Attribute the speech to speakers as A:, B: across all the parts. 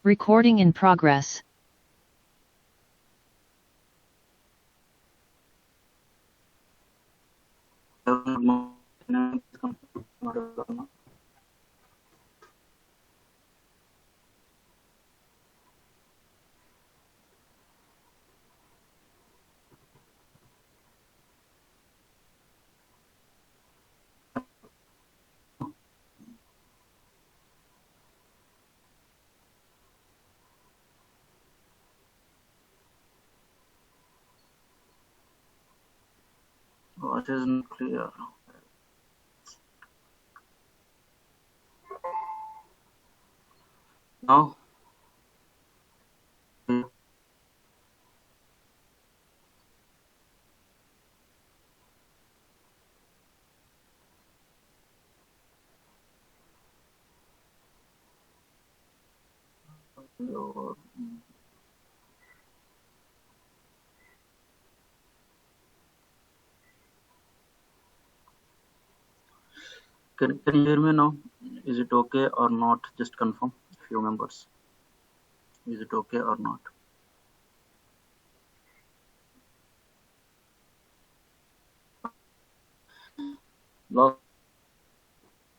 A: Recording in progress.
B: What is not clear? Now, can you hear me now? Is it okay or not? Just confirm, few members. Is it okay or not?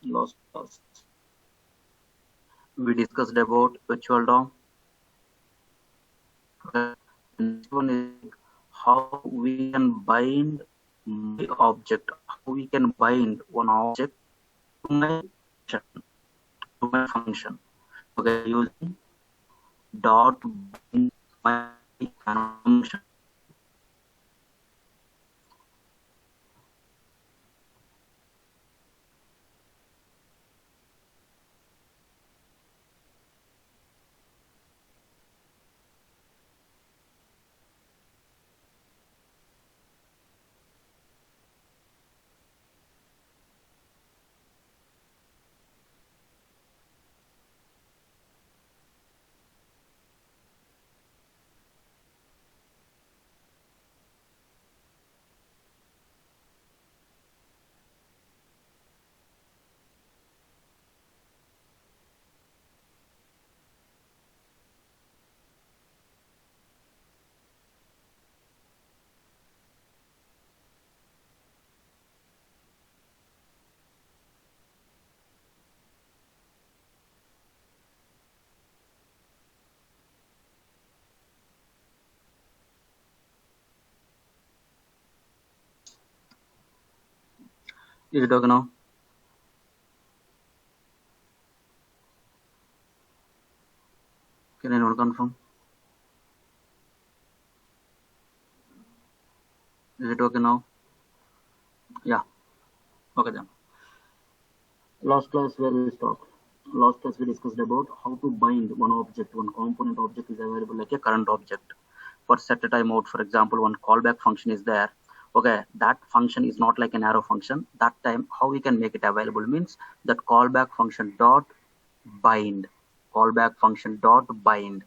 B: Last class, we discussed about virtual DOM. Next one is how we can bind my object. How we can bind one object to my function. Okay, using dot bind my function. Is it okay now? Can anyone confirm? Is it okay now? Yeah. Okay then. Last class where we stopped. Last class we discussed about how to bind one object, one component object is available like a current object. For set a timeout, for example, one callback function is there. Okay, that function is not like an arrow function. That time, how we can make it available means that callback function dot bind. Callback function dot bind.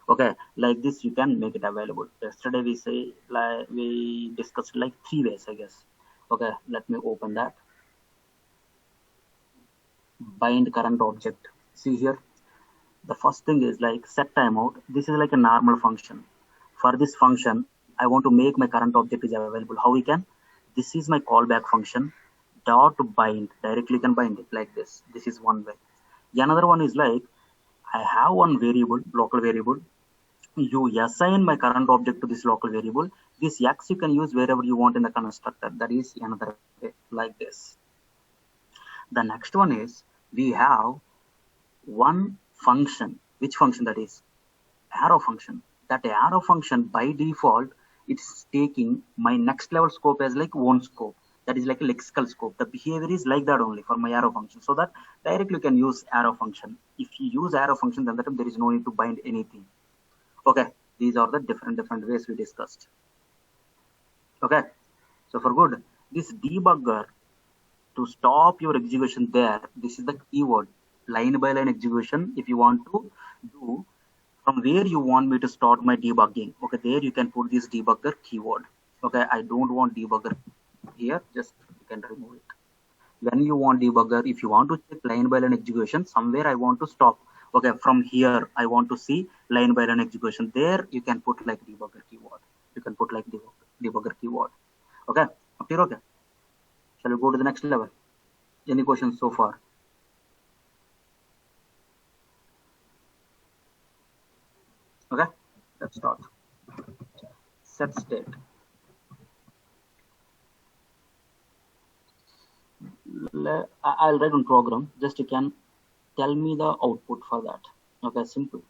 B: Okay, like this you can make it available. Yesterday we discussed like 3 ways, I guess. Okay, let me open that. Bind current object. See here, the first thing is like set timeout. This is like a normal function. For this function, I want to make my current object is available. How we can? This is my callback function dot bind. Directly can bind it like this. This is one way. Another one is like I have one variable, local variable. You assign my current object to this local variable. This x you can use wherever you want in the constructor. That is another way, like this. The next one is we have one function. Which function that is? Arrow function. That arrow function by default it's taking my next level scope as like one scope. That is like a lexical scope. The behavior is like that only for my arrow function. So that directly you can use arrow function. If you use arrow function, then that time there is no need to bind anything. Okay, these are the different ways we discussed. Okay, so for good, this debugger to stop your execution there, this is the keyword. Line by line execution. If you want to do from where you want me to start my debugging, okay, there you can put this debugger keyword. Okay, I don't want debugger here, just you can remove it. When you want debugger, if you want to check line by line execution, somewhere I want to stop. Okay, from here I want to see line by line execution. There you can put like debugger keyword. You can put like debugger keyword. Okay, up here. Okay, shall we go to the next level? Any questions so far? Okay, let's start. Set state. I'll write one program. Just you can tell me the output for that. Okay, simple.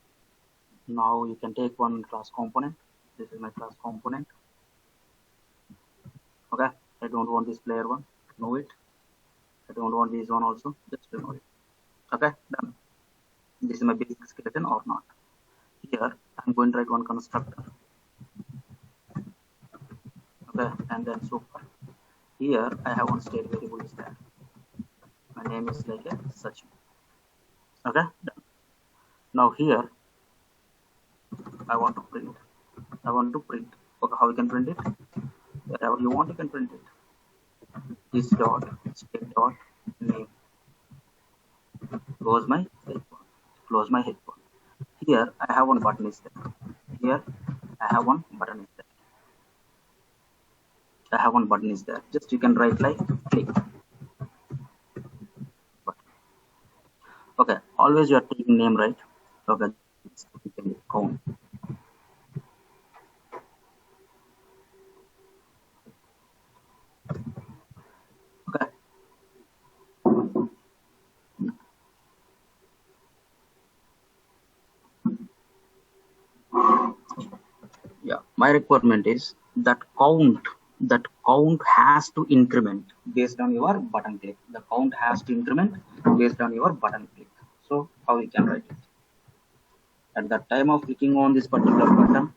B: Now you can take one class component. This is my class component. Okay, I don't want this player one. Remove it. I don't want this one also. Just remove it. Okay, done. This is my basic skeleton or not. Here I'm going to write one constructor. Okay, and then so far. Here I have one state variable is there. My name is like a such. Okay, done. Now here I want to print. Okay, how you can print it? Wherever you want, you can print it. This dot state dot name. Close my help. Close my help. Here I have one button is there. Here I have one button is there. I have one button is there. Just you can write like click. Okay, always you are taking name, right? Okay, count. Okay. Yeah, my requirement is that count has to increment based on your button click. The count has to increment based on your button click. So how we can write it? At the time of clicking on this particular button,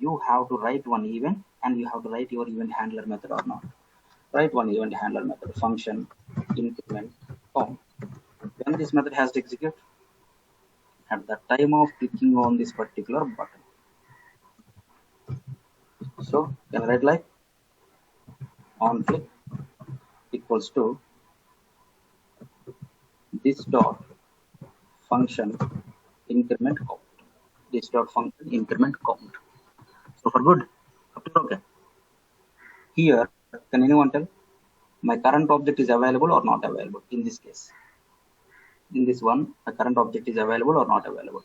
B: you have to write one event and you have to write your event handler method or not. Write one event handler method function increment count. When this method has to execute, at the time of clicking on this particular button. So can I write like on click equals to this dot function increment count. This dot function increment count. So for good, okay. Here, can anyone tell my current object is available or not available in this case? In this one, my current object is available or not available?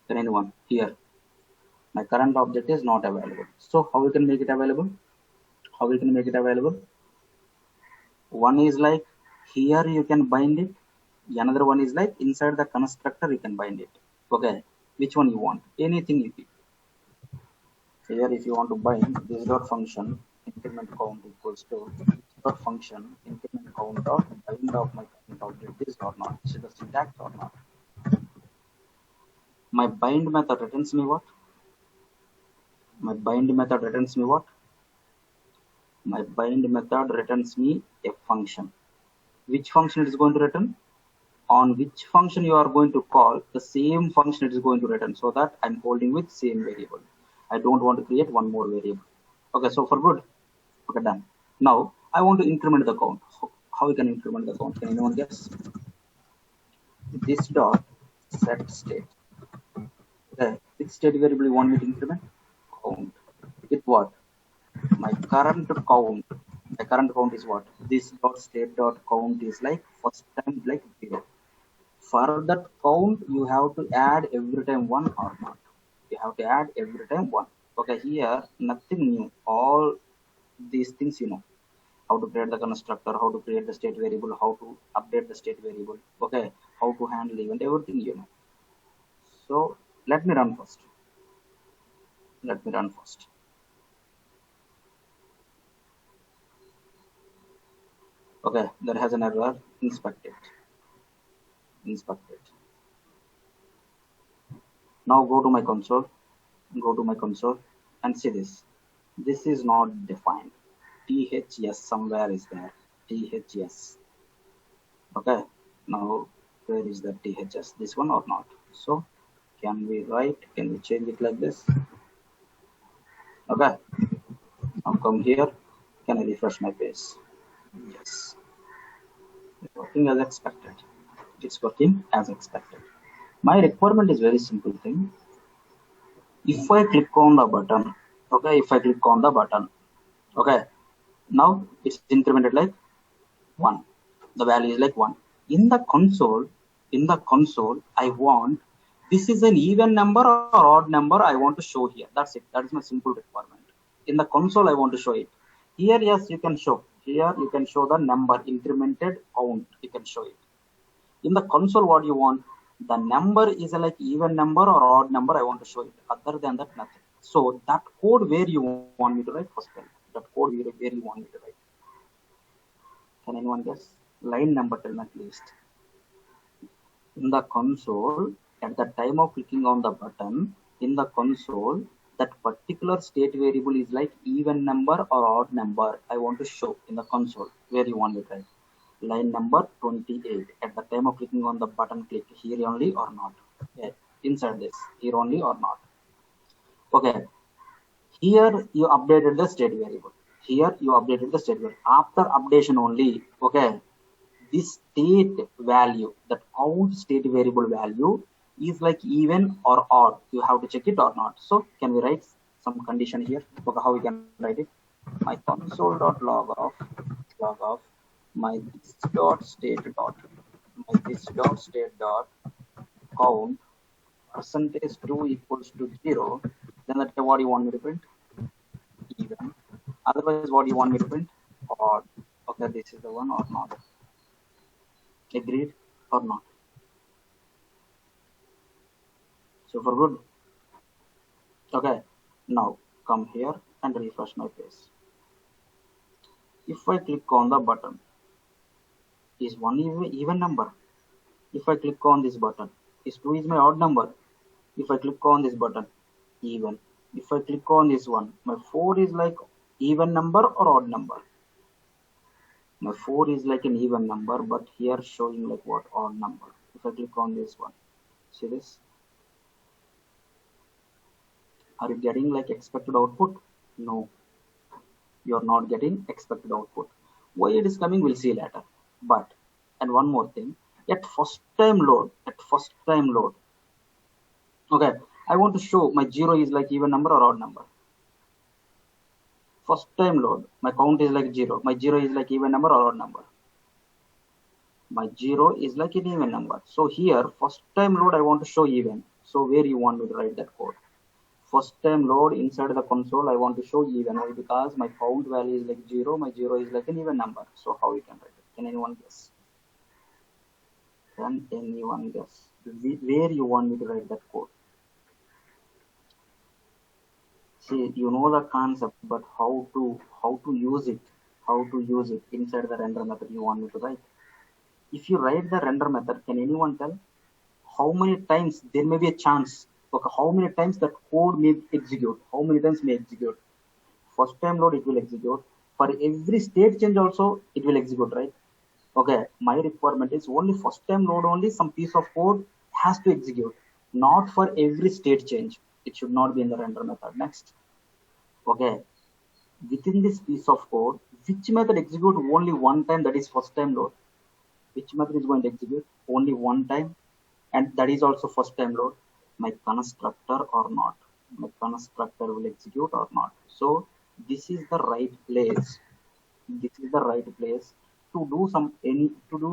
B: Can anyone here? My current object is not available. So how we can make it available? How we can make it available? One is like here you can bind it. Another one is like inside the constructor you can bind it. Okay, which one you want? Anything you pick. Here if you want to bind this dot function increment count equals to this dot function increment count dot bind of my current object is or not. This is the syntax or not. My bind method returns me what? My bind method returns me what? My bind method returns me a function. Which function it is going to return? On which function you are going to call, the same function it is going to return, so that I'm holding with same variable. I don't want to create one more variable. Okay, so for good. Okay, done. Now I want to increment the count. How we can increment the count? Can anyone guess? This dot set state. Okay, which state variable you want me to increment? Count. With what? My current count. My current count is what? This dot state dot count is like first time like 0. For that count, you have to add every time 1 or not. You have to add every time 1. Okay, here nothing new. All these things you know. How to create the constructor, how to create the state variable, how to update the state variable. Okay, how to handle event, everything you know. So let me run first. Okay, there has an error. Inspect it. Now go to my console. And see this. This is not defined. THS somewhere is there. THS. Okay. Now where is the THS? This one or not? So can we change it like this? Okay. Now come here. Can I refresh my page? Yes. Working as expected. It's working as expected. My requirement is very simple thing. If I click on the button, okay, if I click on the button, okay, now it's incremented like 1. The value is like 1. In the console, I want this is an even number or odd number I want to show here. That's it. That is my simple requirement. In the console, I want to show it. Here, yes, you can show. Here, you can show the number incremented count. You can show it. In the console, what you want? The number is a like even number or odd number. I want to show it. Other than that, nothing. So that code where you want me to write first, that code where you want me to write. Can anyone guess? Line number 10 at least. In the console, at the time of clicking on the button, in the console, that particular state variable is like even number or odd number I want to show in the console where you want it, right? Line number 28. At the time of clicking on the button, click here only or not. Yeah, inside this, here only or not. Okay. Here you updated the state variable. Here you updated the state variable. After updation only, okay, this state value, that count state variable value is like even or odd. You have to check it or not. So can we write some condition here? Okay, how we can write it? My console.log of my this.state dot count %2 equals to 0. Then that's what you want me to print? Even. Otherwise, what you want me to print? Odd. Okay, this is the one or not. Agreed or not? So for good. Okay, now come here and refresh my page. If I click on the button, is 1 even number? If I click on this button, is 2 is my odd number? If I click on this button, even. If I click on this one, my 4 is like even number or odd number? My 4 is like an even number, but here showing like what? Odd number. If I click on this one, see this? Are you getting like expected output? No, you're not getting expected output. Why it is coming, we'll see later. But, and one more thing, at first time load, okay, I want to show my 0 is like even number or odd number. First time load, my count is like 0. My 0 is like even number or odd number? My 0 is like an even number. So here, first time load, I want to show even. So where you want me to write that code? First time load inside the console, I want to show even. Why? Because my count value is like 0. My 0 is like an even number. So how we can write it? Can anyone guess? Can anyone guess where you want me to write that code? See, you know the concept, but how to use it? How to use it inside the render method you want me to write? If you write the render method, can anyone tell how many times there may be a chance? Okay, how many times that code may execute? How many times may execute? First time load, it will execute. For every state change also, it will execute, right? Okay, my requirement is only first time load only some piece of code has to execute, not for every state change. It should not be in the render method. Next. Okay, within this piece of code, which method execute only one time, that is first time load? Which method is going to execute only one time, and that is also first time load? My constructor or not? My constructor will execute or not? So this is the right place. This is the right place to do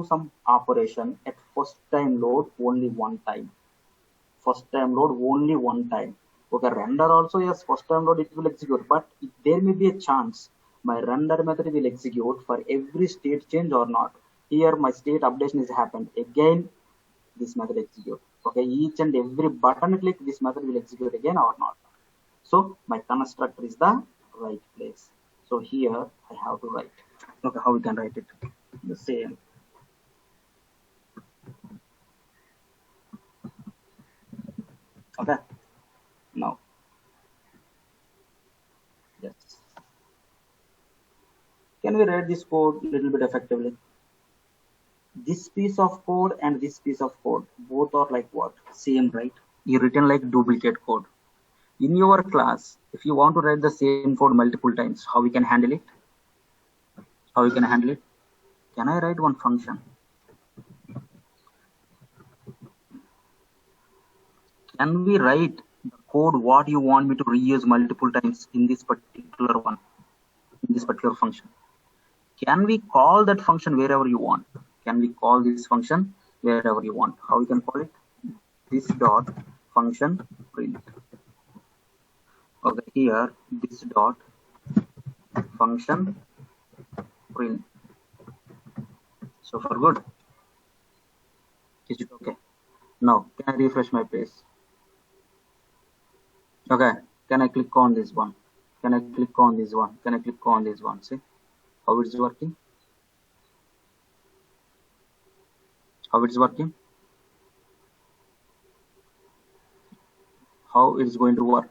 B: some operation at first time load only one time. First time load only one time. Okay, render also, yes, first time load it will execute, but there may be a chance my render method will execute for every state change or not. Here my state updation is happened. Again, this method execute. Okay, each and every button click, this method will execute again or not. So my constructor is the right place. So here I have to write. Okay, how we can write it? The same. Okay. Now. Yes. Can we write this code a little bit effectively? This piece of code and this piece of code, both are like what? Same, right? You written like duplicate code. In your class, if you want to write the same code multiple times, how we can handle it? How we can handle it? Can I write one function? Can we write the code what you want me to reuse multiple times in this particular one, in this particular function? Can we call that function wherever you want? Can we call this function wherever you want? How we can call it? This dot function print. Okay, here this dot function print. So for good. Is it okay? Now, can I refresh my page? Okay, can I click on this one? Can I click on this one? Can I click on this one? See how it's working? How it's working? How it's going to work?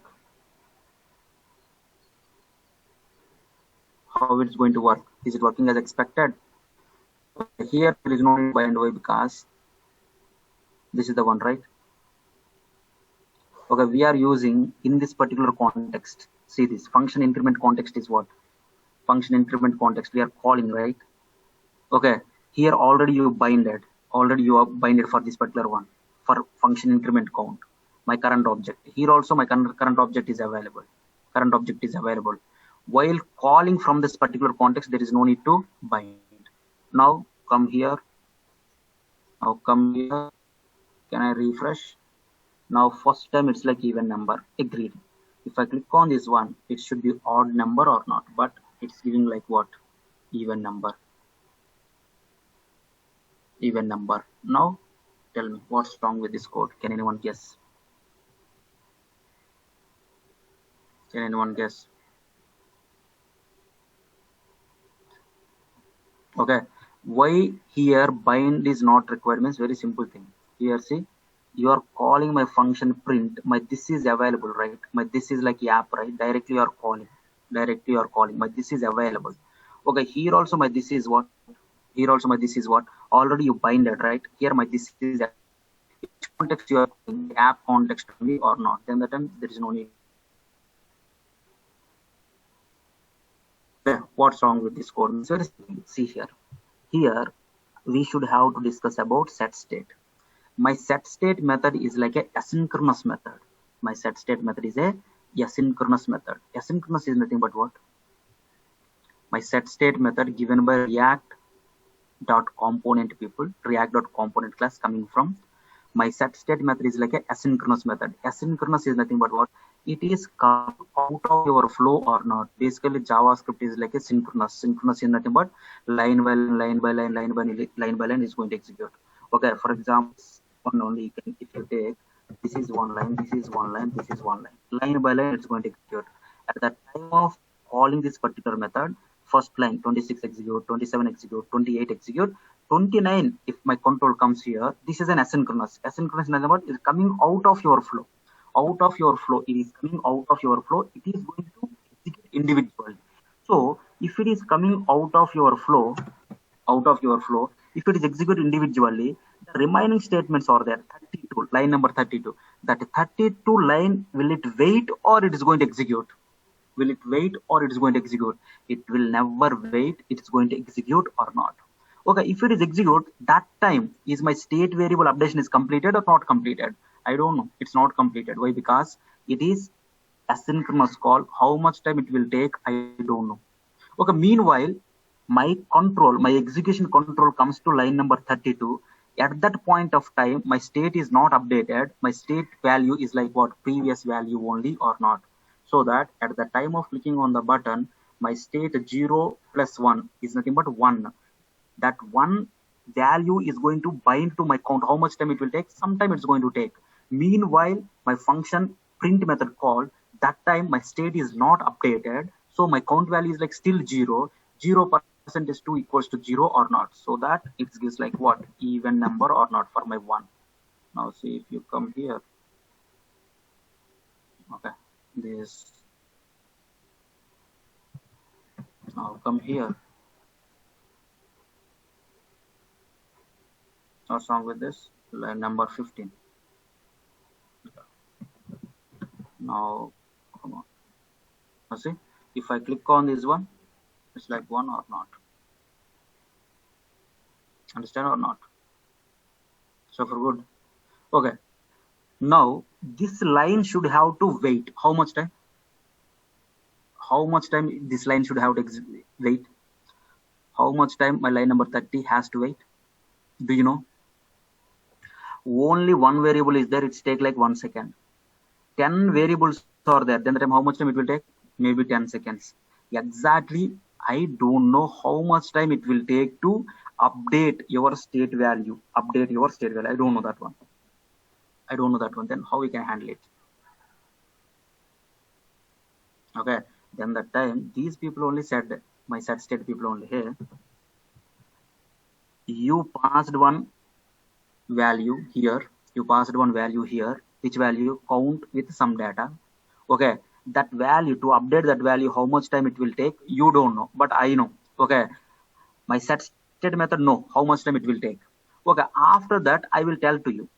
B: How it's going to work? Is it working as expected? Here there is no need by and by because this is the one, right? Okay, we are using in this particular context. See this function increment context is what? Function increment context we are calling, right? Okay, here already you binded. Already you are binded for this particular one for function increment count. My current object. Here also my current object is available. Current object is available. While calling from this particular context, there is no need to bind. Now come here. Now come here. Can I refresh? Now first time it's like even number. Agreed. If I click on this one, it should be odd number or not, but it's giving like what? Even number. Even number. Now tell me what's wrong with this code. Can anyone guess? Can anyone guess? Okay, why here bind is not required means very simple thing. Here see, you are calling my function print. My this is available, right? My this is like app, right? Directly you are calling. Directly you are calling. My this is available. Okay, here also my this is what? Here also my this is what? Already you binded, right? Here my this is which context you are calling, app context only or not? Then that time there is no need. What's wrong with this code? So see here. Here we should have to discuss about set state. My set state method is like a asynchronous method. My set state method is a asynchronous method. Asynchronous is nothing but what? My set state method given by React.component people, React.component class coming from. My set state method is like a asynchronous method. Asynchronous is nothing but what? It is come out of your flow or not. Basically, JavaScript is like a synchronous. Synchronous is nothing but line by line by line, line by line is going to execute. Okay, for example, one only can, if you take this is one line, this is one line, this is one line. Line by line, it's going to execute. At the time of calling this particular method, first line 26 execute, 27 execute, 28 execute, 29 if my control comes here. This is an asynchronous. Asynchronous in other words is coming out of your flow. Out of your flow, it is coming out of your flow. It is going to execute individually. So if it is coming out of your flow, if it is executed individually, the remaining statements are there. 32, line number 32. That 32 line, will it wait or it is going to execute? Will it wait or it is going to execute? It will never wait. It is going to execute or not. Okay, if it is execute, that time is my state variable updation is completed or not completed? I don't know. It's not completed. Why? Because it is asynchronous call. How much time it will take? I don't know. Okay, meanwhile, my control, my execution control comes to line number 32. At that point of time, my state is not updated. My state value is like what? Previous value only or not. So that at the time of clicking on the button, my state 0 plus 1 is nothing but 1. That one value is going to bind to my count. How much time it will take? Some time it's going to take. Meanwhile, my function print method called, that time my state is not updated. So my count value is like still 0. 0% is 2 equals to 0 or not. So that it gives like what? Even number or not for my 1. Now see if you come here. Okay. This. Now come here. What's wrong with this? Line number 15. Now, come on. Now see, if I click on this one, it's like 1 or not. Understand or not? So for good. Okay. Now this line should have to wait. How much time? How much time this line should have to wait? How much time my line number 30 has to wait? Do you know? Only one variable is there. It's take like 1 second. 10 variables are there. Then the time, how much time it will take? Maybe 10 seconds. Exactly. I don't know how much time it will take to update your state value. Update your state value. I don't know that one. I don't know that one. Then how we can handle it? Okay. Then that time, these people only said, my set state people only here. You passed one value here. You passed one value here. Which value? Count with some data. Okay. That value, to update that value, how much time it will take? You don't know, but I know. Okay. My set state method know how much time it will take. Okay. After that, I will tell to you.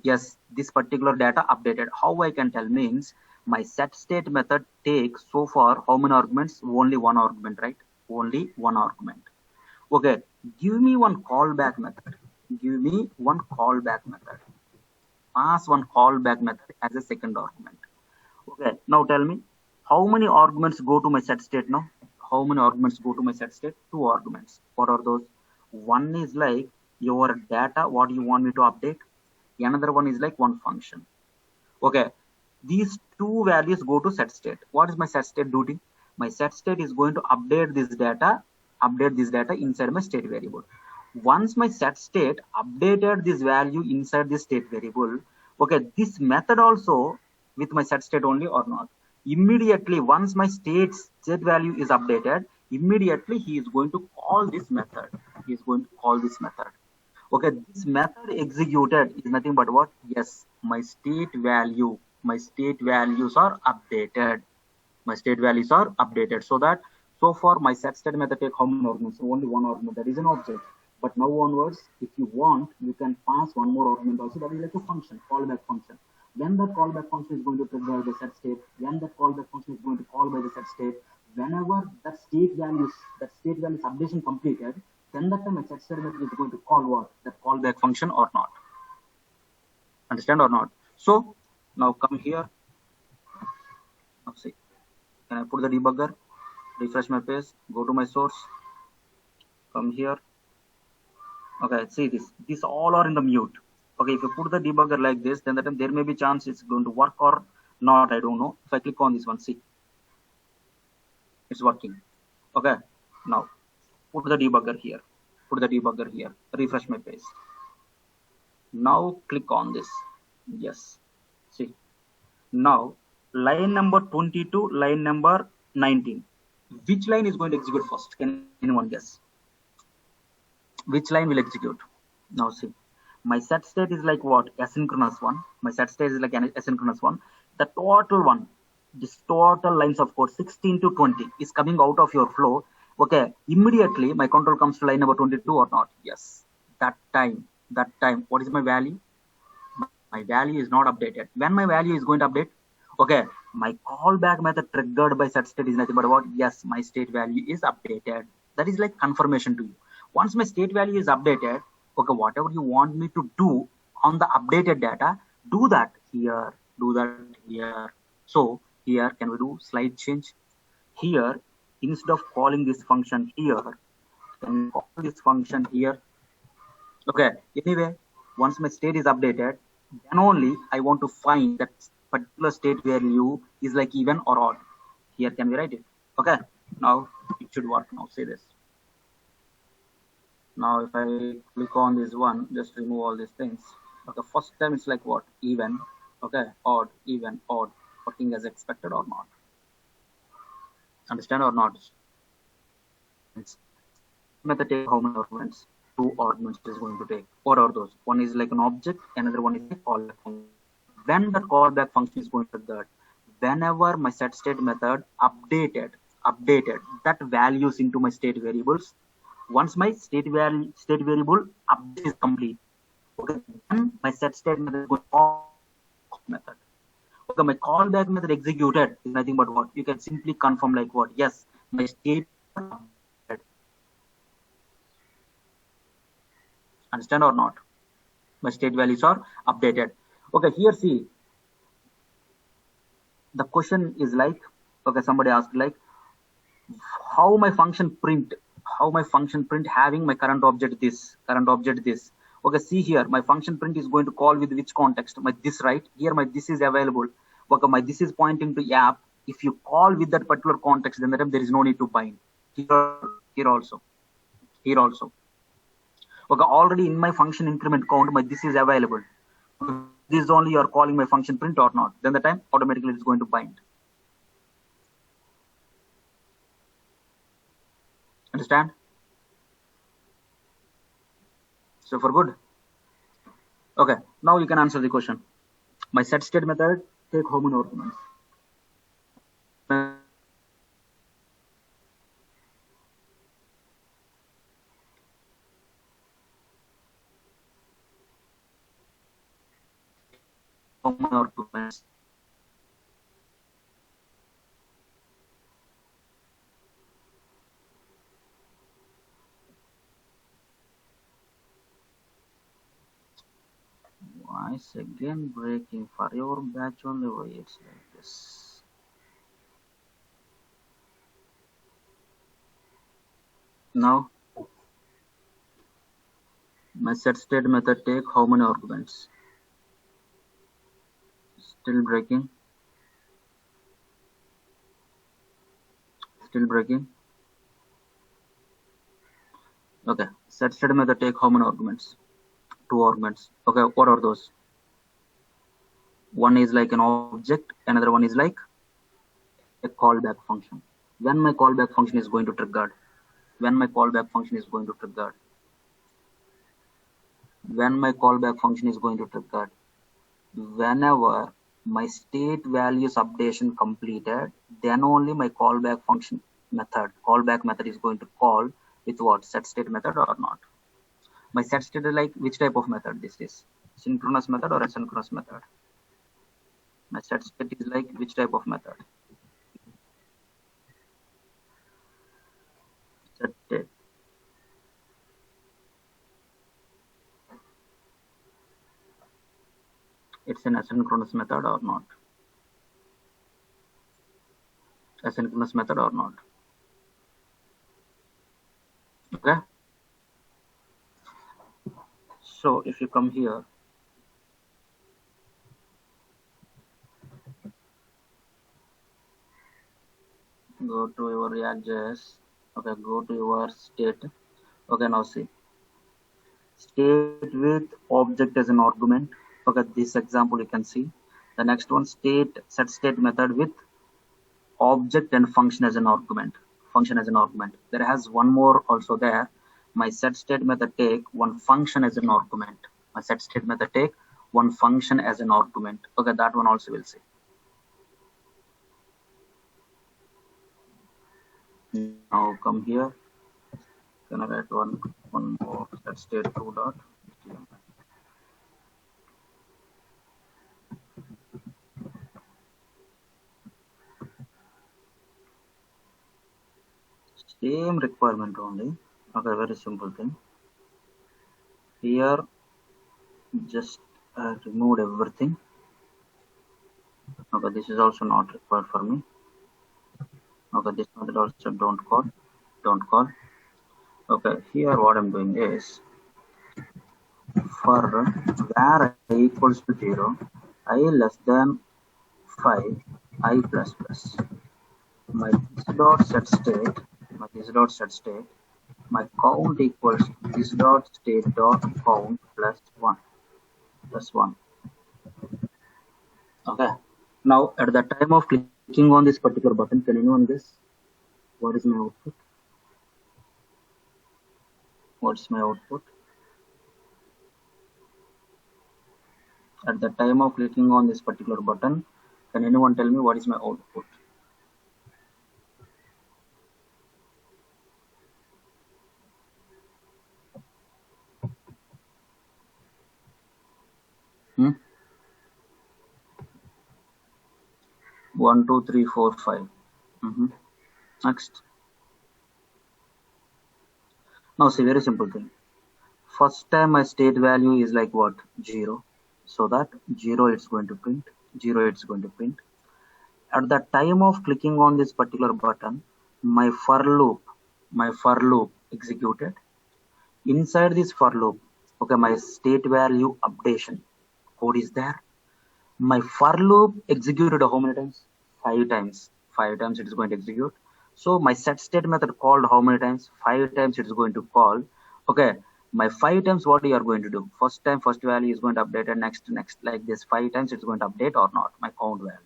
B: Yes, this particular data updated. How I can tell means my set state method takes so far how many arguments? Only one argument, right? Only one argument. Okay, give me one callback method. Give me one callback method. Pass one callback method as a second argument. Okay, now tell me how many arguments go to my set state now? How many arguments go to my set state? 2 arguments. What are those? One is like your data, what you want me to update. Another one is like one function. Okay, these 2 values go to set state. What is my set state duty? My set state is going to update this data inside my state variable. Once my set state updated this value inside this state variable, okay, this method also with my set state only or not. Immediately, once my state value is updated, immediately he is going to call this method. Okay, this method executed is nothing but what? Yes, my state values are updated. So that so far my set state method take how many arguments? Only one argument. That is an object. But now onwards, if you want, you can pass one more argument also. That is like a function, callback function. When that callback function is going to trigger the set state, when that callback function is going to call by the set state, whenever that state values updation completed, then that time a set state method is going to call what? That callback function or not. Understand or not? So now come here. Now see. Can I put the debugger? Refresh my page. Go to my source. Come here. Okay, see this. These all are in the mute. Okay, if you put the debugger like this, then that time there may be chance it's going to work or not. I don't know. If I click on this one, see, it's working. Okay, now put the debugger here. Refresh my page. Now click on this. Yes. See. Now line number 22, line number 19. Which line is going to execute first? Can anyone guess? Which line will execute? Now see. My set state is like what? Asynchronous one. The total one, this total lines of code 16 to 20 is coming out of your flow. Okay, immediately my control comes to line number 22 or not? Yes. That time, what is my value? My value is not updated. When my value is going to update, okay, my callback method triggered by set state is nothing but what? Yes, my state value is updated. That is like confirmation to you. Once my state value is updated, okay, whatever you want me to do on the updated data, do that here. So here, can we do slide change? Here, instead of calling this function here, can we call this function here? Okay, anyway, once my state is updated, then only I want to find that particular state value is like even or odd. Here, can we write it? Okay, now it should work. Now say this. Now if I click on this one, just remove all these things. Okay, first time it's like what? Even. Okay, odd, even, odd. Working as expected or not? Understand or not? It's method take how many arguments? 2 arguments is going to take. What are those? One is like an object, another one is a callback function. When the callback function is going to that, whenever my set state method updated that values into my state variables, once my state variable update is complete, okay, then my set state method is going to call method. Okay, my callback method executed is nothing but what? You can simply confirm like what? Yes, my state updated. Understand or not? My state values are updated. Okay, here see, the question is like, okay, somebody asked like, how my function print having my current object this. Okay, see here, my function print is going to call with which context? My this, right? Here my this is available. Okay, my this is pointing to app. If you call with that particular context, then there is no need to bind. Here also. Okay, already in my function increment count, my this is available. This is only you are calling my function print or not. Then the time automatically it's going to bind. Understand? So for good. Okay, now you can answer the question. My set state method take how many arguments? How many arguments? Voice again breaking for your batch only. Why it's like this? Now my set state method take how many arguments? Still breaking. Okay, set state method take how many arguments? 2 arguments. Okay, what are those? One is like an object, another one is like a callback function. When my callback function is going to trigger? Whenever my state values updation completed, then only my callback method is going to call with what? Set state method or not. My set state is like which type of method this is? Synchronous method or asynchronous method? My set state is like which type of method? Set state. It's an asynchronous method or not? Okay. So if you come here, go to your React.js. Okay, go to your state. Okay, now see. State with object as an argument. Okay, this example you can see. The next one, set state method with object and function as an argument. There has one more also there. My set state method take one function as an argument. Okay, that one also we'll see. Now come here. Can I write one more set state 2 dot? Same requirement only. Okay, very simple thing. Here, just remove everything. Okay, this is also not required for me. Okay, this method also don't call. Okay, here what I'm doing is, for where I equals to 0, I less than 5, I plus plus. My this dot set state, my count equals this dot state dot count plus 1. Okay. Now at the time of clicking on this particular button, can anyone guess what is my output? What's my output? At the time of clicking on this particular button, can anyone tell me what is my output? Hmm? 1, 2, 3, 4, 5. Next. Now see, very simple thing. First time my state value is like what? 0. so that 0 it's going to print, 0 it's going to print. At the time of clicking on this particular button, my for loop executed. Inside this for loop, okay, my state value updation code is there. My for loop executed how many times? 5 times. 5 times it is going to execute. So my set state method called how many times? 5 times it is going to call. Okay, my 5 times what you are going to do? First time first value is going to update, and next like this 5 times it's going to update or not, my count value.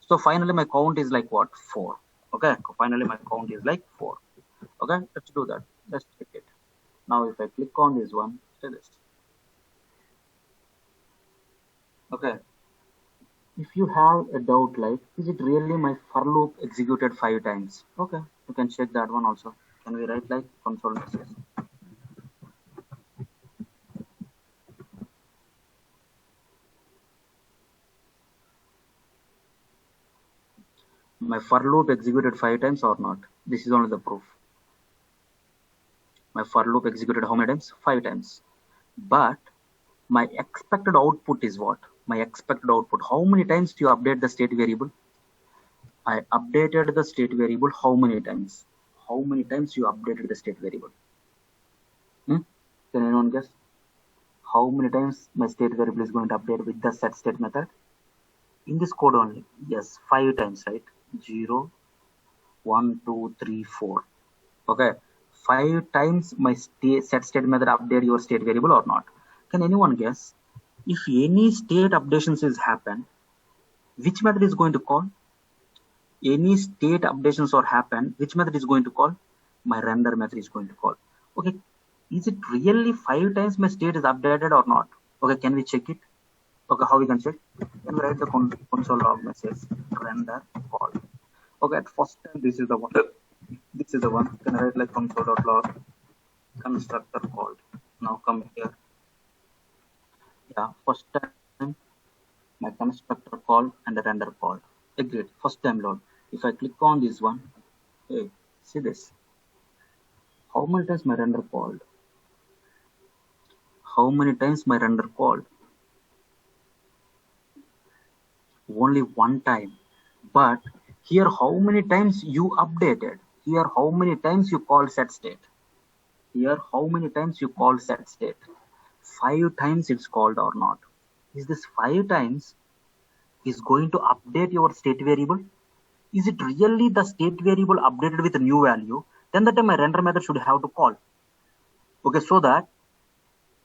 B: So finally my count is like what? 4. Okay, finally my count is like 4. Okay, let's do that. Let's check it. Now if I click on this one, say this. Okay, if you have a doubt like, is it really my for loop executed 5 times? Okay, you can check that one also. Can we write like console message? My for loop executed 5 times or not? This is only the proof. My for loop executed how many times? 5 times. But my expected output is what? My expected output. How many times do you update the state variable? I updated the state variable how many times? How many times you updated the state variable? Can anyone guess? How many times my state variable is going to update with the set state method? In this code only. Yes, 5 times, right? 0, 1, 2, 3, 4. Okay, 5 times my set state method update your state variable or not? Can anyone guess? If any state updations is happen, which method is going to call? Any state updations or happen, which method is going to call? My render method is going to call. Okay, is it really 5 times my state is updated or not? Okay, can we check it? Okay, how we can check? Can we write the console log message render call? Okay, at first time this is the one. This is the one. Can I write like console.log constructor called? Now come here. Yeah, first time my constructor call and the render call. Agreed. First time load. If I click on this one, hey, see this. How many times my render called? How many times my render called? Only one time. But here how many times you updated? Here how many times you call set state? Here how many times you call set state? 5 times it's called or not? Is this 5 times is going to update your state variable? Is it really the state variable updated with a new value? Then the time my render method should have to call. Okay, so that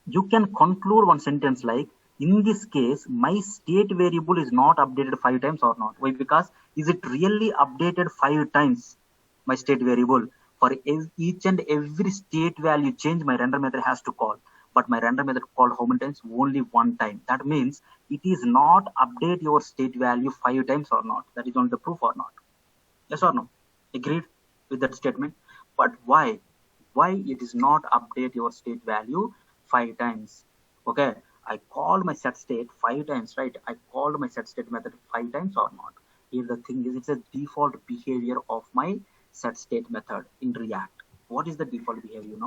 B: you can conclude one sentence like, in this case, my state variable is not updated 5 times or not. Why? Because is it really updated 5 times, my state variable? For each and every state value change, my render method has to call. But my render method called how many times? Only one time. That means it is not update your state value 5 times or not. That is only the proof or not. Yes or no? Agreed with that statement? But why? Why it is not update your state value 5 times? Okay, I called my set state 5 times, right? I called my set state method 5 times or not? Here the thing is, it's a default behavior of my set state method in React. What is the default behavior,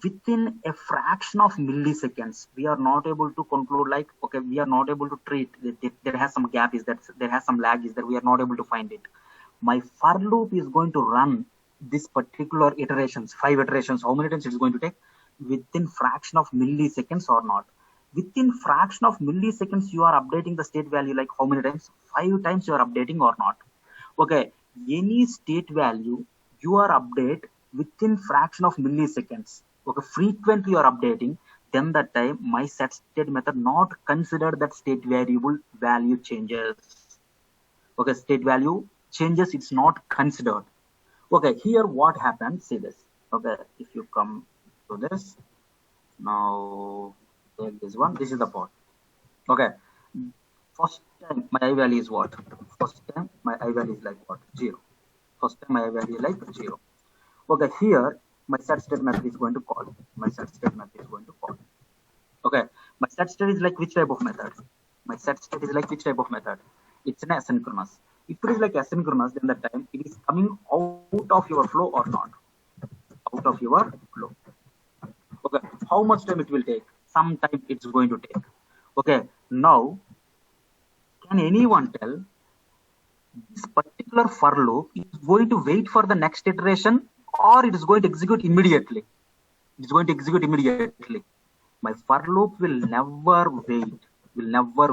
B: Within a fraction of milliseconds, we are not able to conclude like, okay, we are not able to treat that there has some gap, is that there has some lag, is that we are not able to find it. My for loop is going to run this particular iterations, 5 iterations. How many times it is going to take? Within fraction of milliseconds or not? Within fraction of milliseconds, you are updating the state value like how many times? 5 times you are updating or not? Okay, any state value you are update within fraction of milliseconds. Okay, frequently you are updating, then that time my set state method not consider that state variable value changes. Okay, state value changes, it's not considered. Okay, here what happens? See this. Okay, if you come to this, now take this one. This is the part. Okay, first time my I value is what? First time my I value is like what? 0. First time my I value is like 0. Okay, here my set state method is going to call. My set state method is going to call. Okay, my set state is like which type of method? My set state is like which type of method? It's an asynchronous. If it is like asynchronous, then the time it is coming out of your flow or not? Out of your flow. Okay, how much time it will take? Some time it's going to take. Okay, now can anyone tell this particular for loop is going to wait for the next iteration or it is going to execute immediately? It is going to execute immediately. My for loop will never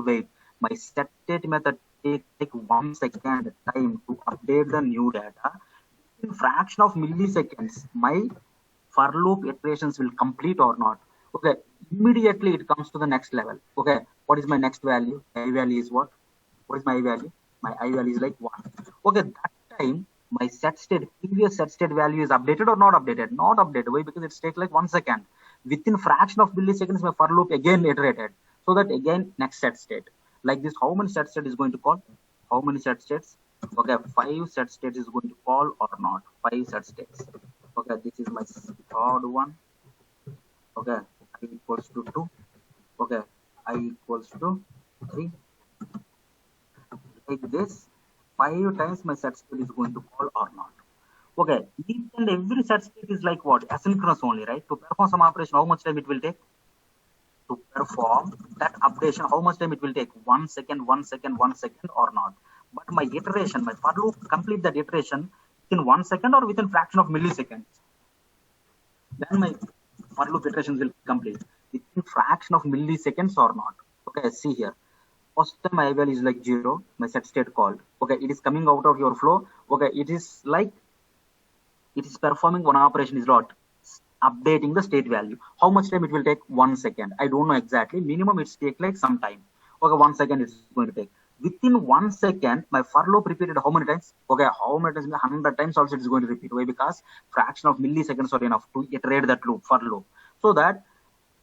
B: wait. My set state method take 1 second time to update the new data. In fraction of milliseconds, my for loop iterations will complete or not. Okay, immediately it comes to the next level. Okay, what is my next value? I value is what? What is my I value? My I value is like 1. Okay, that time my previous set state value is updated or not updated? Not updated. Why? Because it's take like 1 second. Within fraction of milliseconds, my for loop again iterated. So that again next set state. Like this, how many set state is going to call? How many set states? Okay, 5 set states is going to call or not? 5 set states. Okay, this is my third one. Okay, I equals to 2. Okay, I equals to 3. Like this, 5 times my set state is going to call or not. Okay, each and every set state is like what? Asynchronous only, right? To perform some operation, how much time it will take? To perform that updation, how much time it will take? 1 second, 1 second, 1 second or not? But my iteration, my for loop complete that iteration within 1 second or within fraction of milliseconds. Then my for loop iterations will complete within fraction of milliseconds or not. Okay, see here. First time my value is like 0, my set state called. Okay, it is coming out of your flow. Okay, it is like it is performing one operation is what? Updating the state value. How much time it will take? 1 second. I don't know exactly. Minimum it's take like some time. Okay, 1 second it's going to take. Within 1 second, my for loop repeated how many times? Okay, how many times? 100 times also it's going to repeat. Why? Because fraction of milliseconds are enough to iterate that loop, for loop. So that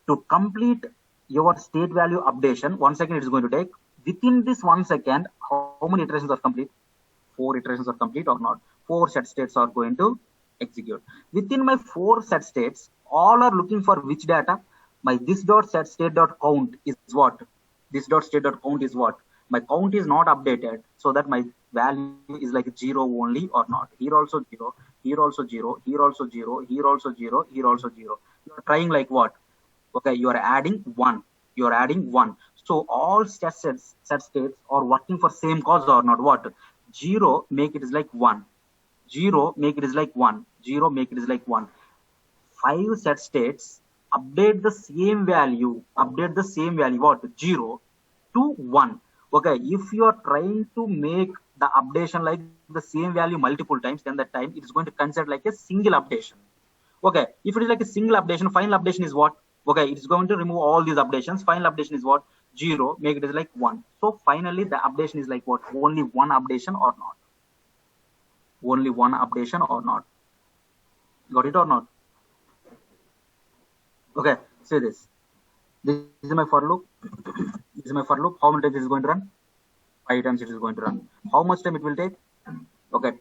B: to complete your state value updation, 1 second it is going to take. Within this 1 second, how many iterations are complete? 4 iterations are complete or not? 4 set states are going to execute. Within my 4 set states, all are looking for which data? My this dot set state dot count is what? This dot state dot count is what? My count is not updated, so that my value is like 0 only or not. Here also 0, here also 0, here also 0, here also 0, here also 0. You are trying like what? Okay, you are adding 1. You are adding 1. So all set states are working for same cause or not? What? 0 make it is like 1. 0 make it is like 1. 0 make it is like 1. 5 set states update the same value. Update the same value. What? 0 to 1. Okay, if you are trying to make the updation like the same value multiple times, then that time it is going to consider like a single updation. Okay, if it is like a single updation, final updation is what? Okay, it is going to remove all these updations. Final updation is what? 0, make it is like 1. So finally the updation is like what? Only one updation or not? Only one updation or not? Got it or not? Okay, say this. This is my for loop. This is my for loop. How many times it is going to run? 5 times it is going to run. How much time it will take? Okay,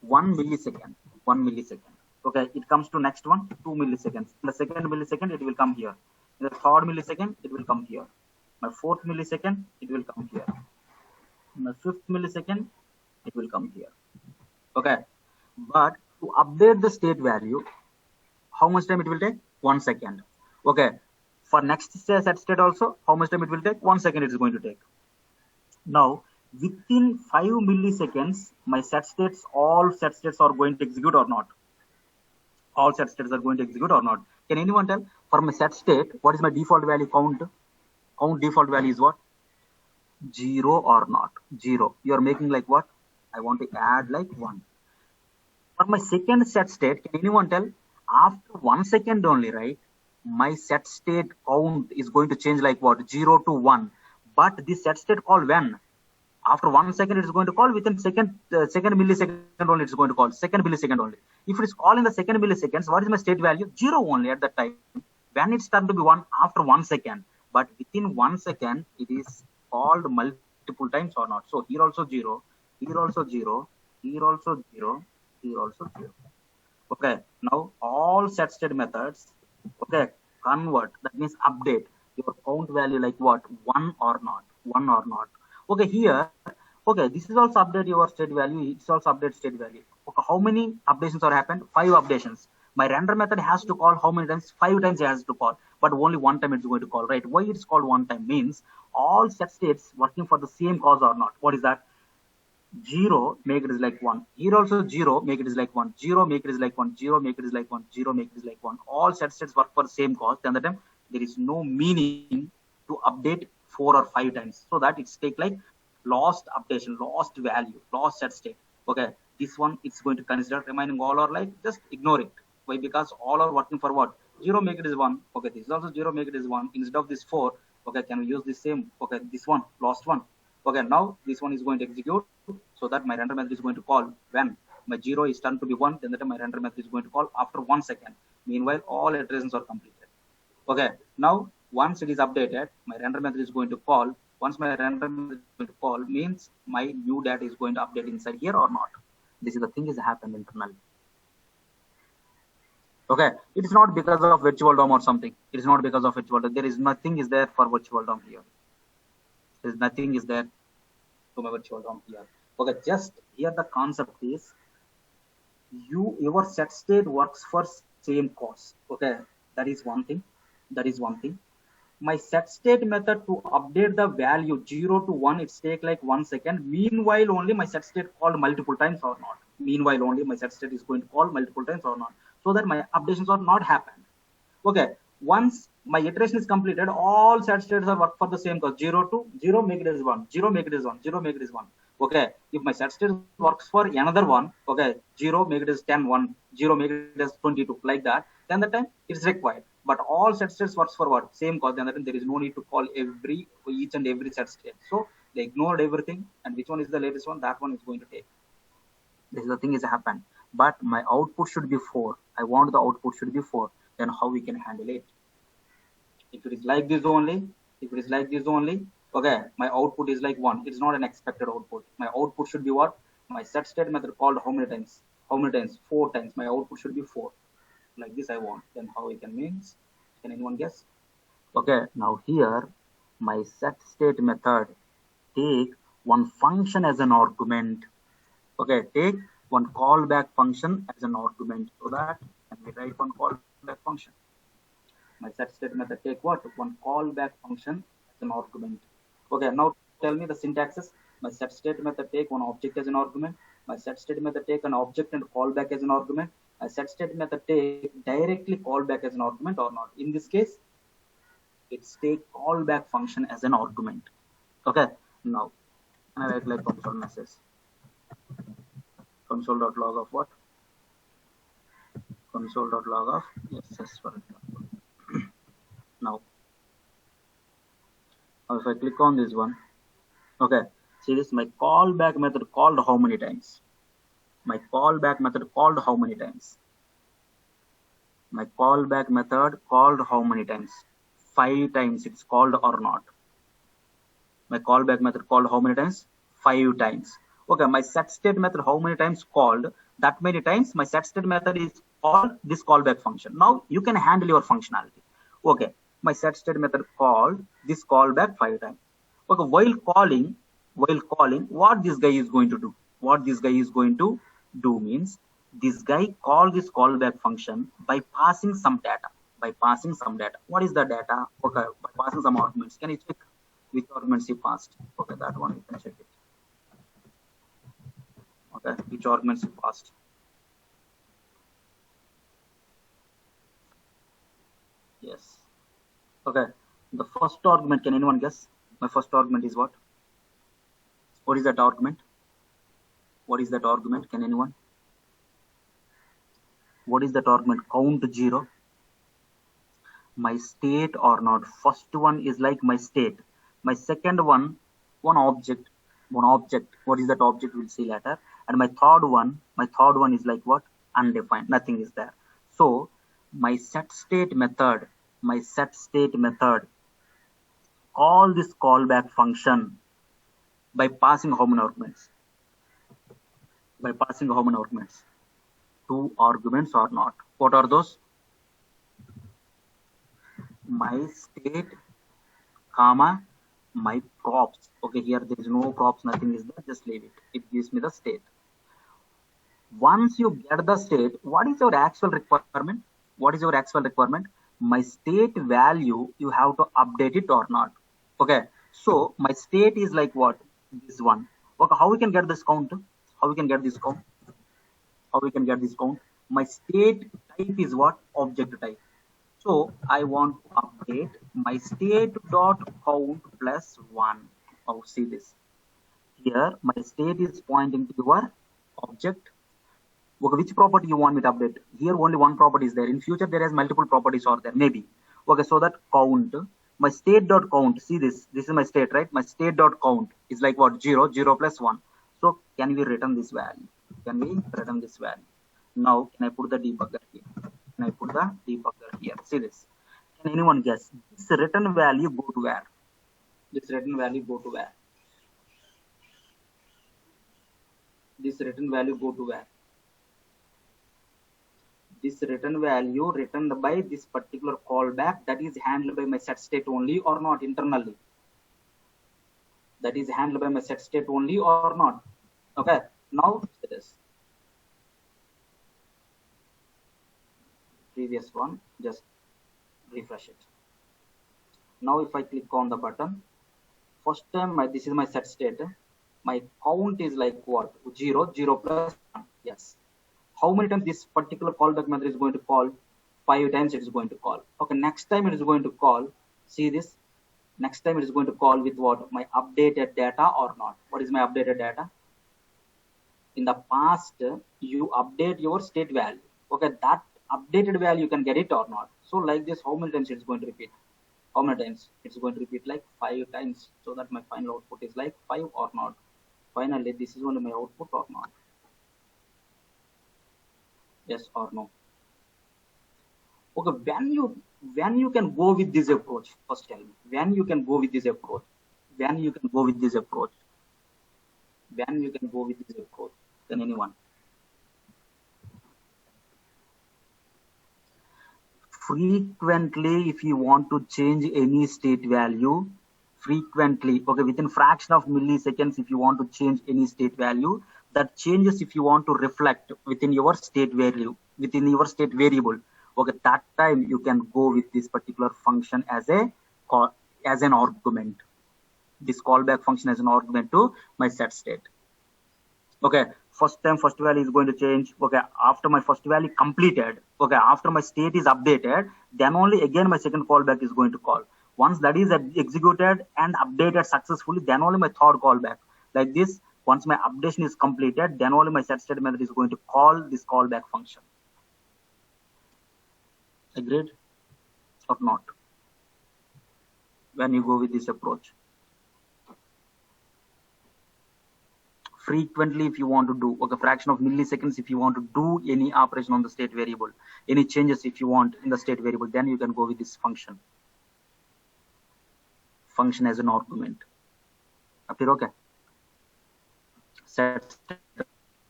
B: 1 millisecond. 1 millisecond. Okay, it comes to next one, 2 milliseconds. In the second millisecond, it will come here. In the third millisecond, it will come here. My fourth millisecond, it will come here. In the fifth millisecond, it will come here. Okay, but to update the state value, how much time it will take? 1 second. Okay, for next set state also, how much time it will take? 1 second it is going to take. Now, within 5 milliseconds, my all set states are going to execute or not? All set states are going to execute or not? Can anyone tell? For my set state, what is my default value count? Count default value is what? 0 or not? 0. You are making like what? I want to add like 1. For my second set state, can anyone tell? After 1 second only, right? My set state count is going to change like what? 0 to 1. But this set state call when? After 1 second, it is going to call. Within second millisecond only, it's going to call. Second millisecond only. If it is call in the second milliseconds, what is my state value? 0 only at that time. When it's turned to be 1 after 1 second. But within 1 second, it is called multiple times or not. So here also 0, here also 0, here also 0, here also 0. Okay, now all set state methods, okay, convert, that means update your count value like what? 1 or not? 1 or not? Okay, here, okay, this is also update your state value, it's also update state value. Okay, how many updations are happened? 5 updations. My render method has to call how many times? 5 times it has to call. but only one time it's going to call, right? Why it's called one time means all set states working for the same cause or not. What is that? 0, make it is like 1. Here also 0, make it is like 1. 0, make it is like 1. 0, make it is like 1. 0, make it is like 1. All set states work for the same cause. Then the time there is no meaning to update 4 or 5 times. So that it's take like lost updation, lost value, lost set state. Okay, this one it's going to consider remaining all or like just ignore it. Why? Because all are working for what? 0, make it is 1. Okay, this is also 0, make it is 1. Instead of this 4, okay, can we use the same? Okay, this one, lost one. Okay, now this one is going to execute, so that my render method is going to call when my 0 is turned to be 1, then that my render method is going to call after 1 second. Meanwhile, all iterations are completed. Okay, now once it is updated, my render method is going to call. Once my render method is going to call, means my new data is going to update inside here or not. This is the thing is happened internally. Okay, it is not because of virtual DOM or something. It is not because of virtual DOM. There is nothing is there for virtual DOM here. There is nothing is there to my virtual DOM here. Okay, just here the concept is your set state works for same cause. Okay, that is one thing. That is one thing. My set state method to update the value 0 to 1, it's take like 1 second. Meanwhile, only my set state called multiple times or not. Meanwhile, only my set state is going to call multiple times or not, so that my updations are not happened. Okay, once my iteration is completed, all set states are work for the same cause. 0 to 0, make it as 1. 0, make it as 1. 0, make it as 1. Okay, if my set state works for another one, okay, 0, make it as 10, 1. 0, make it as 22, like that. Then the time it's required. But all set states works for what? Same cause. Then there is no need to call each and every set state. So they ignored everything, and which one is the latest one? That one is going to take. This is the thing is happened. But my output should be 4. I want the output should be 4. Then how we can handle it? If it is like this only, okay, my output is like 1. It's not an expected output. My output should be what? My set state method called how many times? 4 times. My output should be 4. Like this I want. Then how we can means? Can anyone guess? Okay, now here my set state method take one function as an argument. Okay, take one callback function as an argument, so that and we write one callback function. My set state method take what? One callback function as an argument. Okay, now tell me the syntaxes. My set state method take one object as an argument. My set state method take an object and callback as an argument. My set state method take directly callback as an argument or not. In this case, it's take callback function as an argument. Okay, now I write like console message. Console.log of what? Console.log of SS, for example. Now if I click on this one, okay, see this, my callback method called how many times? My callback method called how many times? My callback method called how many times? 5 times it's called or not? My callback method called how many times? 5 times. Okay, my set state method how many times called? That many times my set state method is called this callback function. Now you can handle your functionality. Okay, my set state method called this callback 5 times. Okay, while calling, what this guy is going to do? What this guy is going to do means this guy call this callback function by passing some data. What is the data? Okay, by passing some arguments. Can you check which arguments he passed? Okay, that one you can check it. Okay, which arguments he passed? Yes. Okay, the first argument, can anyone guess? My first argument is what? What is that argument? Can anyone? What is that argument? Count 0. My state or not? First one is like my state. My second one object. What is that object? We'll see later. And my third one is like what? Undefined. Nothing is there. So my set state method call this callback function by passing how many arguments? 2 arguments or not? What are those? My state, comma, my props. Okay, here there is no props, nothing is there, just leave it. It gives me the state. Once you get the state, what is your actual requirement? my state value, you have to update it or not. Okay, so my state is like what? This one. Okay, how we can get this count? How we can get this count? How we can get this count? My state type is what? Object type. So I want to update my state dot count plus 1. Oh, see this. Here my state is pointing to your object. Okay, which property you want me to update? Here only one property is there. In future there is multiple properties are there, maybe. Okay, so that count, my state dot count, see this. This is my state, right? My state dot count is like what? 0, 0 plus 1. So can we return this value? Can we return this value? Now can I put the debugger here? Can I put the debugger here? See this. Can anyone guess? This return value go to where? This return value go to where? This return value go to where? This return value returned by this particular callback, that is handled by my set state only or not internally? That is handled by my set state only or not? Okay, now this previous one, just refresh it. Now if I click on the button, first time this is my set state, my count is like what? 0, 0 plus 1. Yes. How many times this particular callback method is going to call? 5 times it is going to call. Okay, next time it is going to call, see this, next time it is going to call with what? My updated data or not? What is my updated data? In the past, you update your state value. Okay, that updated value you can get it or not. So like this, how many times it is going to repeat? How many times? It's going to repeat like 5 times, so that my final output is like 5 or not. Finally, this is only my output or not. Yes or no? Okay, when you can go with this approach, first tell me, when you can go with this approach, when you can go with this approach, when you can go with this approach, can anyone? Frequently, if you want to change any state value, frequently, okay, within fraction of milliseconds, if you want to change any state value, that changes if you want to reflect within your state value, within your state variable. Okay, that time you can go with this particular function as an argument. This callback function as an argument to my set state. Okay, first time first value is going to change. Okay, after my first value completed, okay, after my state is updated, then only again my second callback is going to call. Once that is executed and updated successfully, then only my third callback. Like this, once my updation is completed, then only my set state method is going to call this callback function. Agreed or not? When you go with this approach. Frequently, if you want to do, okay, fraction of milliseconds, if you want to do any operation on the state variable, any changes if you want in the state variable, then you can go with this function. Function as an argument. Up here, okay. Set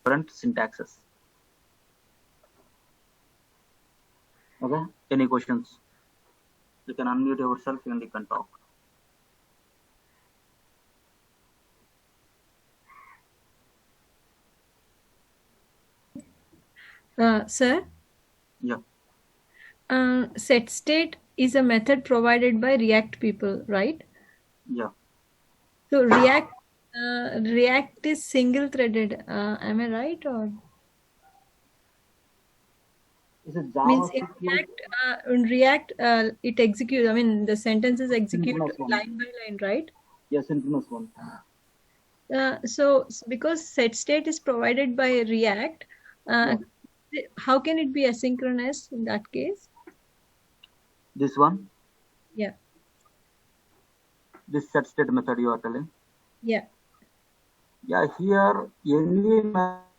B: different syntaxes. Okay. Any questions? You can unmute yourself and you can talk.
A: Sir?
B: Yeah.
A: Set state is a method provided by React people, right?
B: Yeah.
A: So React is single threaded. Am I right or?
B: Is it Java?
A: Means in React, it executes. I mean, the sentences execute line by line, right?
B: Yes, synchronous one.
A: So because set state is provided by React, how can it be asynchronous in that case?
B: This one?
A: Yeah.
B: This set state method you are telling?
A: Yeah.
B: Yeah, here any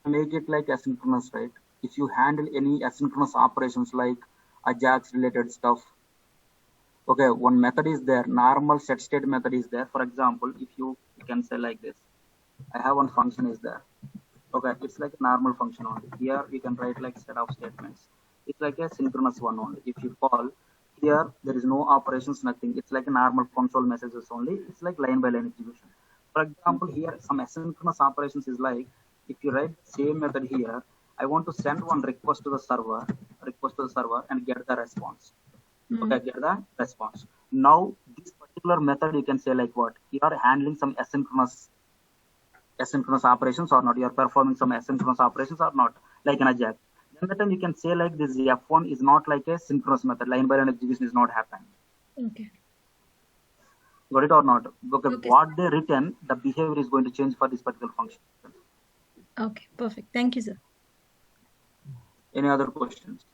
B: make it like asynchronous, right? If you handle any asynchronous operations like Ajax related stuff, okay, one method is there, normal set state method is there. For example, if you can say like this, I have one function is there. Okay, it's like a normal function only. Here you can write like set of statements. It's like a synchronous one only. If you call, here there is no operations, nothing. It's like a normal console messages only. It's like line by line execution. For example, here some asynchronous operations is like, if you write same method here, I want to send one request to the server and get the response. Okay, get the response. Now this particular method you can say like what? You are handling some asynchronous operations or not, you are performing some asynchronous operations or not, like in a jack. Then the time you can say like this F1 is not like a synchronous method, line by line execution is not happening.
A: Okay.
B: Got it or not? Okay,
A: Okay.
B: what they written, the behavior is going to change for this particular function.
A: Okay, perfect. Thank you, sir.
B: Any other questions?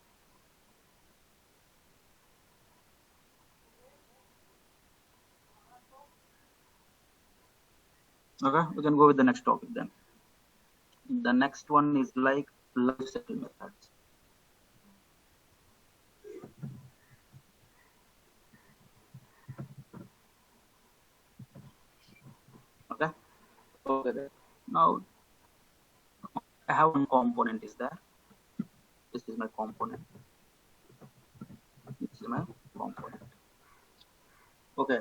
B: Okay, we can go with the next topic then. The next one is like life cycle methods. Okay. Okay. Now I have one component is there. This is my component. This is my component. Okay.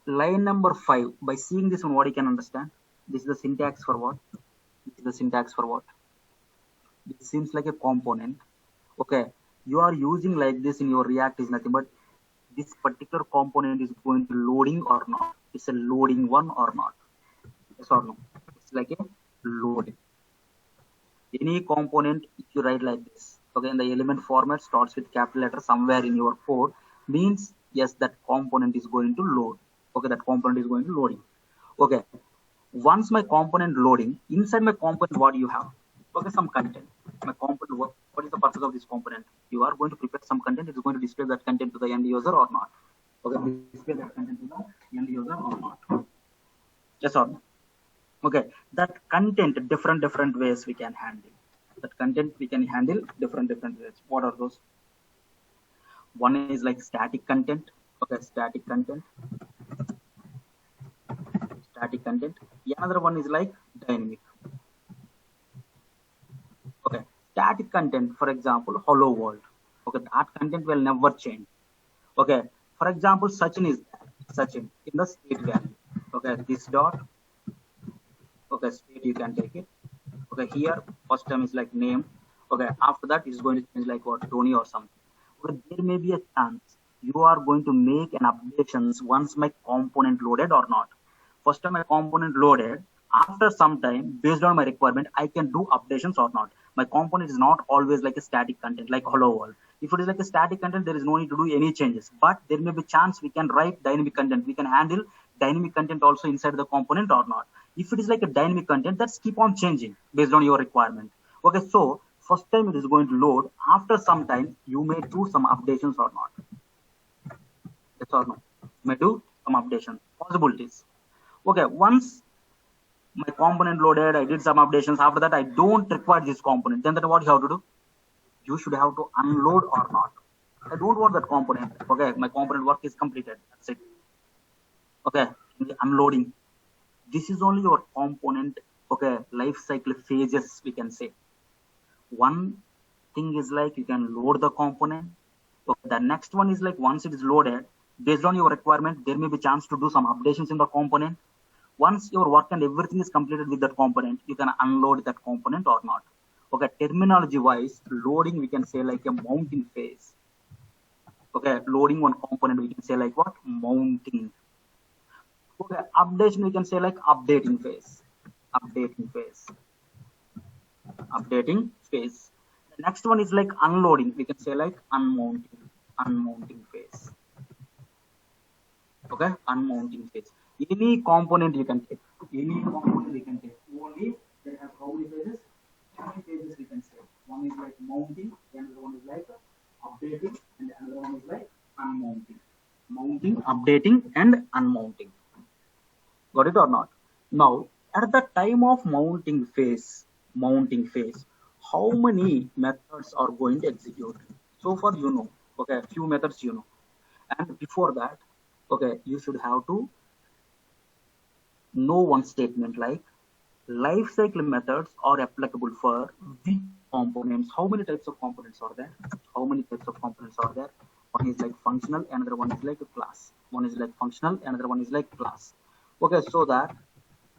B: Line number 5. By seeing this one, what you can understand? This is the syntax for what? This is the syntax for what? It seems like a component. Okay. You are using like this in your React is nothing but this particular component is going to loading or not. It's a loading one or not. Yes or no? It's like a loading. Any component, if you write like this, okay, in the element format starts with capital letter somewhere in your code, means yes, that component is going to load. Okay, that component is going to loading. Okay, once my component loading, inside my component, what do you have? Okay, some content. My component, what is the purpose of this component? You are going to prepare some content. It is going to display that content to the end user or not. Okay, display that content to the end user or not. Yes or no? Okay, that content different ways we can handle. That content we can handle different ways. What are those? One is like static content. Okay, static content. Static content. Another one is like dynamic. Okay, static content, for example, hello world. Okay, that content will never change. Okay, for example, Sachin is there. Sachin in the state value. Okay, this dot. Okay, state you can take it. Okay, here first time is like name. Okay, after that is going to change like what, Tony or something. Okay, there may be a chance you are going to make an updations once my component loaded or not. First time my component loaded, after some time based on my requirement I can do updations or not. My component is not always like a static content like hello world. If it is like a static content, there is no need to do any changes, but there may be chance we can write dynamic content. We can handle dynamic content also inside the component or not. If it is like a dynamic content, that's keep on changing based on your requirement. Okay, so first time it is going to load, after some time you may do some updations or not. Yes or no? You may do some updations, possibilities. Okay, once my component loaded, I did some updations, after that I don't require this component, then that what you have to do? You should have to unload or not. I don't want that component. Okay, my component work is completed, that's it. Okay, unloading. This is only your component, okay, life cycle phases we can say. One thing is like you can load the component. Okay, the next one is like once it is loaded, based on your requirement, there may be chance to do some updations in the component. Once your work and everything is completed with that component, you can unload that component or not. Okay, terminology wise, loading we can say like a mounting phase. Okay, loading one component we can say like what? Mounting. Okay, updation we can say like updating phase. Updating phase. Updating phase. The next one is like unloading. We can say like unmounting. Unmounting phase. Okay, unmounting phase. Any component you can take. Any component you can take. Only they have how many phases? 3 phases we can say. One is like mounting, another one is like updating, and another one is like unmounting. Mounting, updating, and unmounting. Got it or not? Now, at the time of mounting phase, how many methods are going to execute? So far, you know. Okay, few methods you know. And before that, okay, you should have to know one statement like lifecycle methods are applicable for which components. How many types of components are there? How many types of components are there? One is like functional, another one is like a class. One is like functional, another one is like class. Okay, so that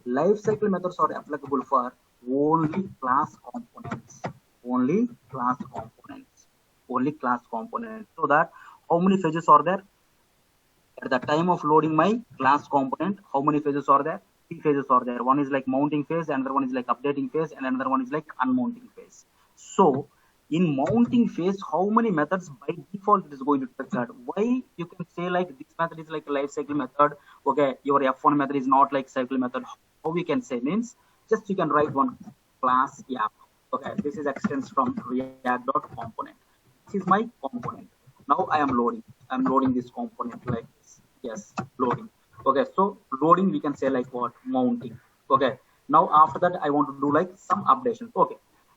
B: lifecycle methods are applicable for only class components. Only class components. only class component. So that how many phases are there? At the time of loading my class component, how many phases are there? Three phases are there. One is like mounting phase, another one is like updating phase, and another one is like unmounting phase. So in mounting phase, how many methods by default it is going to trigger? Why you can say like this method is like a life cycle method? Okay, your F1 method is not like cycle method. How we can say means just you can write one class app. Okay, this is extends from React.component. This is my component. Now I am loading. I'm loading this component like this. Yes, loading. Okay, so loading we can say like what? Mounting. Okay. Now after that I want to do like some updations. Okay.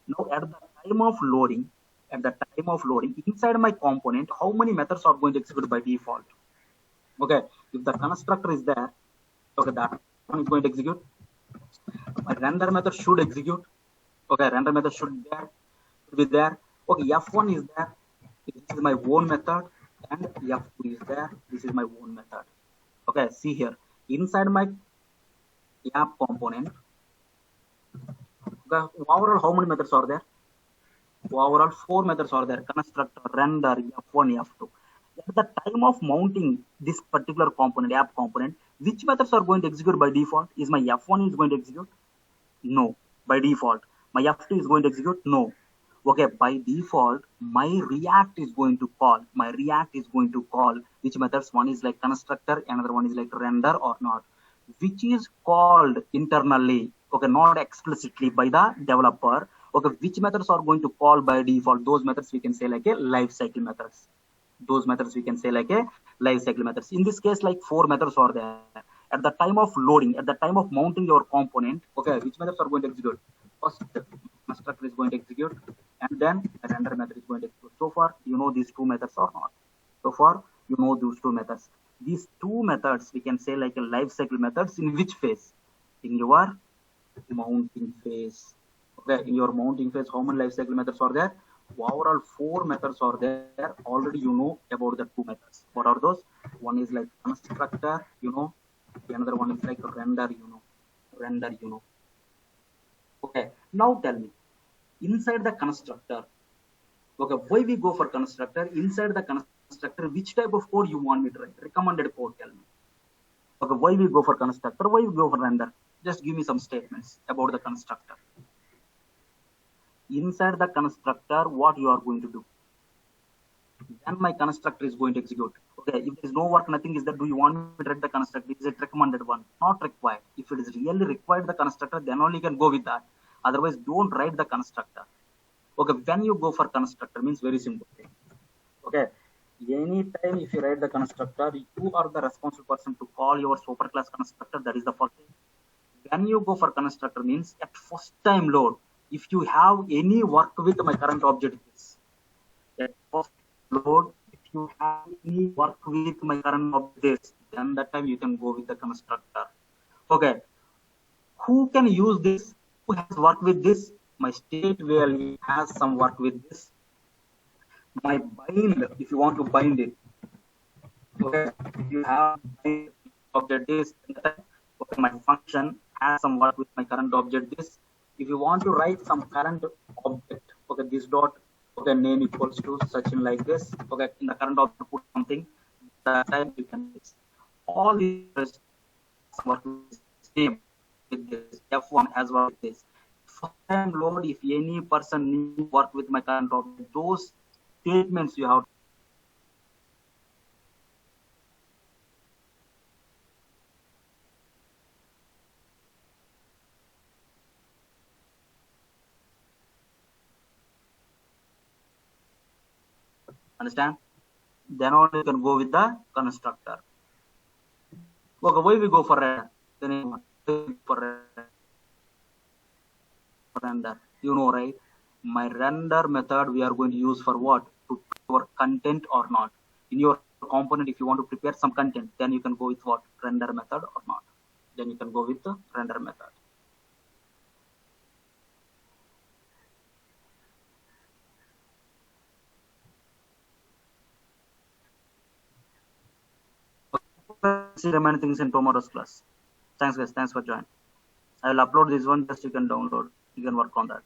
B: Now at the time of loading, inside my component, how many methods are going to execute by default? Okay, if the constructor is there, okay, that one is going to execute. My render method should execute. Okay, render method should be there. Okay, F1 is there. This is my own method, and F2 is there. This is my own method. Okay, see here. Inside my app component, okay, overall how many methods are there? Overall 4 methods are there: constructor, render, F1, F2. At the time of mounting this particular component, app component, which methods are going to execute by default? Is my F1 is going to execute? No, by default. My F2 is going to execute? No. Okay, by default, my React is going to call which methods? One is like constructor, another one is like render or not, which is called internally. Okay, not explicitly by the developer. Okay, which methods are going to call by default? Those methods we can say like a life cycle methods. Those methods we can say like a life cycle methods. In this case, like 4 methods are there. At the time of loading, at the time of mounting your component, okay, which methods are going to execute? First, constructor is going to execute, and then a render method is going to execute. So far, you know these 2 methods or not? So far, you know those 2 methods. These 2 methods we can say like a life cycle methods in which phase? In your mounting phase. Okay, in your mounting phase, how many life cycle methods are there? Overall 4 methods are there. Already you know about the 2 methods. What are those? One is like constructor, you know. Another one is like render, you know. Render, you know. Okay, now tell me, inside the constructor, okay, why we go for constructor? Inside the constructor, which type of code you want me to write? Recommended code, tell me. Okay, why we go for constructor? Why we go for render? Just give me some statements about the constructor. Inside the constructor, what you are going to do? Then my constructor is going to execute. Okay, if there is no work, nothing is there. Do you want me to write the constructor? Is it recommended one? Not required. If it is really required, the constructor, then only you can go with that. Otherwise, don't write the constructor. Okay, when you go for constructor, means very simple. Okay, anytime if you write the constructor, you are the responsible person to call your superclass constructor. That is the first thing. When you go for constructor means at first time load, if you have any work with my current object, at first load, if you have any work with my current object, then that time you can go with the constructor. Okay, who can use this? Who has work with this? My state value has some work with this. My bind, if you want to bind it, okay, if you have object this, okay, my function has some work with my current object this. If you want to write some current object, okay, this dot, okay, name equals to such in like this, okay, in the current object put something, that time you can fix. All these work with same with this, F1 as well with this. First time load, if any person needs work with my current object, those statements you have. Understand? Then only you can go with the constructor. Okay, why we go for render? For render, you know, right? My render method we are going to use for what? To prepare content or not. In your component, if you want to prepare some content, then you can go with what? Render method or not. Then you can go with the render method. See remaining things in tomorrow's class. Thanks guys, thanks for joining. I will upload this one, just you can download, you can work on that.